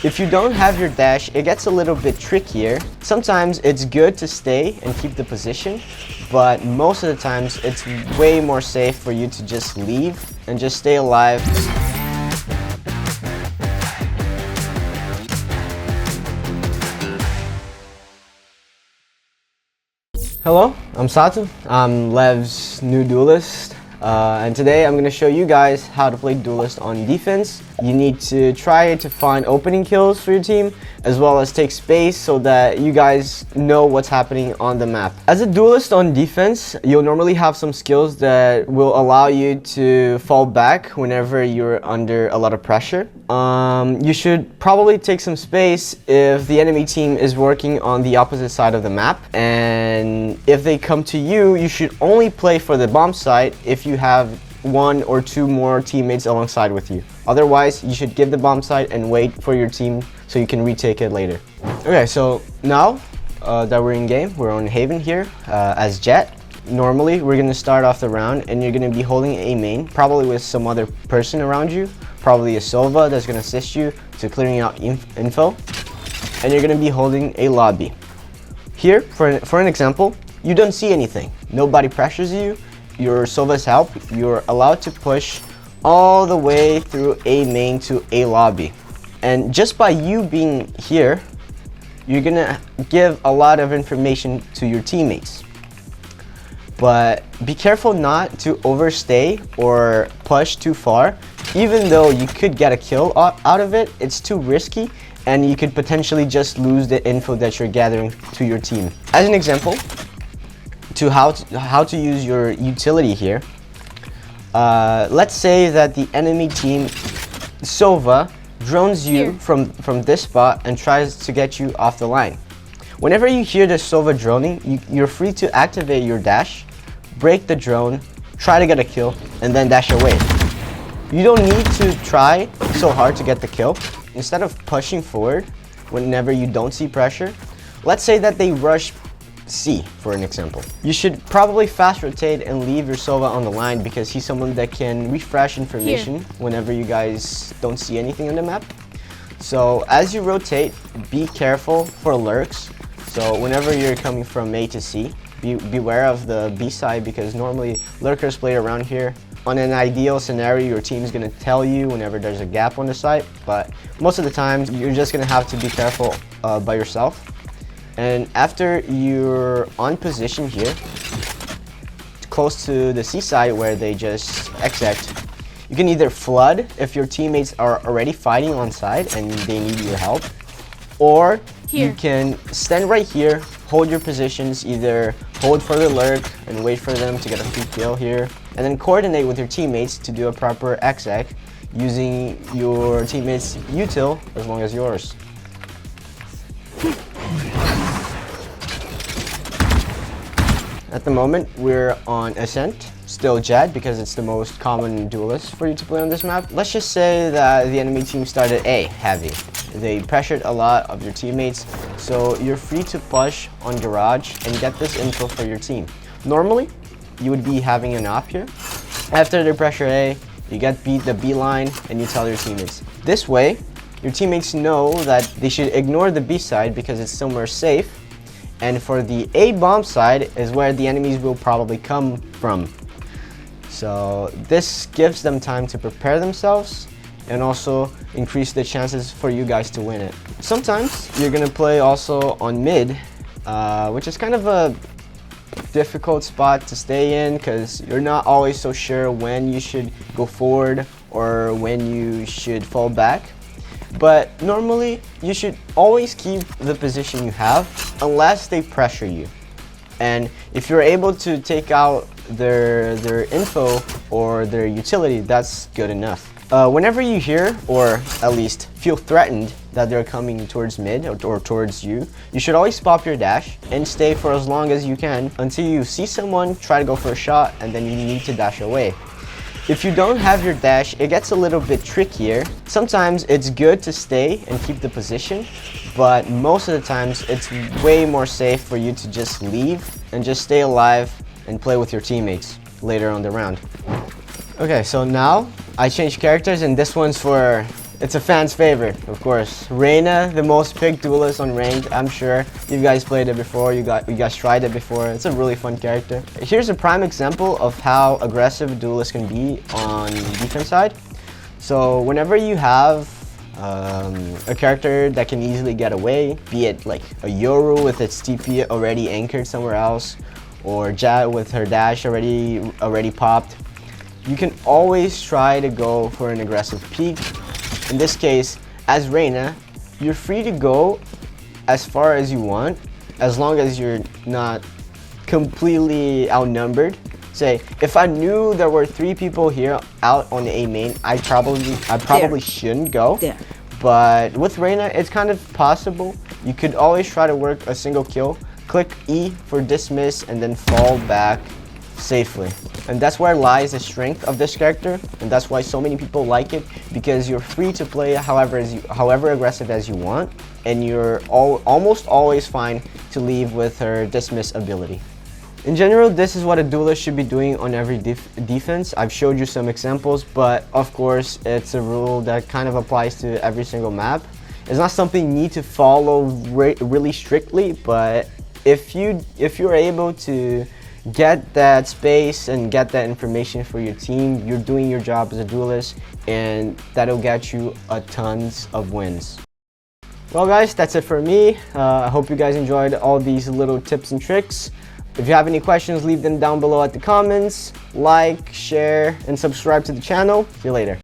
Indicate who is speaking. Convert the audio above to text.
Speaker 1: If you don't have your dash, it gets a little bit trickier. Sometimes it's good to stay and keep the position, but most of the times it's way more safe for you to just leave and just stay alive. Hello, I'm Sato. I'm Lev's new Duelist. And today I'm going to show you guys how to play Duelist on defense. You need to try to find opening kills for your team, as well as take space so that you guys know what's happening on the map. As a Duelist on defense, you'll normally have some skills that will allow you to fall back whenever you're under a lot of pressure. You should probably take some space if the enemy team is working on the opposite side of the map, and if they come to you, you should only play for the bomb site if you have one or two more teammates alongside with you. Otherwise, you should give the bomb site and wait for your team so you can retake it later. Okay, so now that we're in game, we're on Haven here as Jett. Normally, we're going to start off the round and you're going to be holding a main, probably with some other person around you, probably a Sova that's going to assist you to clearing out info, and you're going to be holding a lobby. Here, for an example, you don't see anything. Nobody pressures you. Your Sova's help, you're allowed to push all the way through a main to a lobby. And just by you being here, you're gonna give a lot of information to your teammates. But be careful not to overstay or push too far. Even though you could get a kill out of it, it's too risky and you could potentially just lose the info that you're gathering to your team. As an example, to how to use your utility here. Let's say that the enemy team Sova drones you from this spot and tries to get you off the line. Whenever you hear the Sova droning, you're free to activate your dash, break the drone, try to get a kill, and then dash away. You don't need to try so hard to get the kill. Instead of pushing forward whenever you don't see pressure, let's say that they rush C, for an example. You should probably fast rotate and leave your Sova on the line because he's someone that can refresh information whenever you guys don't see anything on the map. So as you rotate, be careful for lurks. So whenever you're coming from A to C, beware of the B side because normally lurkers play around here. On an ideal scenario, your team is going to tell you whenever there's a gap on the site, but most of the time you're just going to have to be careful by yourself. And after you're on position here, close to the C side where they just exec, you can either flood if your teammates are already fighting on side and they need your help, or you can stand right here, hold your positions, either hold for the lurk and wait for them to get a free kill here, and then coordinate with your teammates to do a proper exec using your teammates' util as long as yours. At the moment, we're on Ascent, still Jett because it's the most common duelist for you to play on this map. Let's just say that the enemy team started A, heavy. They pressured a lot of your teammates, so you're free to push on Garage and get this info for your team. Normally, you would be having an op here. After they pressure A, you get the B line and you tell your teammates. This way, your teammates know that they should ignore the B side because it's somewhere safe. And for the A bomb side is where the enemies will probably come from. So this gives them time to prepare themselves and also increase the chances for you guys to win it. Sometimes you're gonna play also on mid, which is kind of a difficult spot to stay in because you're not always so sure when you should go forward or when you should fall back. But normally, you should always keep the position you have unless they pressure you. And if you're able to take out their info or their utility, that's good enough. Whenever you hear, or at least feel threatened that they're coming towards mid or towards you, you should always pop your dash and stay for as long as you can until you see someone, try to go for a shot, and then you need to dash away. If you don't have your dash, it gets a little bit trickier. Sometimes it's good to stay and keep the position, but most of the times it's way more safe for you to just leave and just stay alive and play with your teammates later on the round. Okay, so now I changed characters and this one's for It's a fan's favorite, of course. Reyna, the most picked duelist on ranked. I'm sure you guys played it before. You guys tried it before. It's a really fun character. Here's a prime example of how aggressive a duelist can be on defense side. So whenever you have a character that can easily get away, be it like a Yoru with its TP already anchored somewhere else, or Jett with her dash already popped, you can always try to go for an aggressive peek. In this case, as Reyna, you're free to go as far as you want, as long as you're not completely outnumbered. Say, if I knew there were 3 people here out on the A main, I probably shouldn't go.
Speaker 2: There.
Speaker 1: But with Reyna, it's kind of possible. You could always try to work a single kill, click E for dismiss, and then fall back safely. And that's where lies the strength of this character, and that's why so many people like it, because you're free to play however aggressive as you want, and you're almost always fine to leave with her dismiss ability. In general, this is what a duelist should be doing on every defense. I've showed you some examples, but of course, it's a rule that kind of applies to every single map. It's not something you need to follow really strictly, but if you're able to get that space and get that information for your team, you're doing your job as a duelist, and that'll get you a tons of wins. Well guys, that's it for me. I hope you guys enjoyed all these little tips and tricks. If you have any questions, leave them down below at the comments. Like, share, and subscribe to the channel. See you later.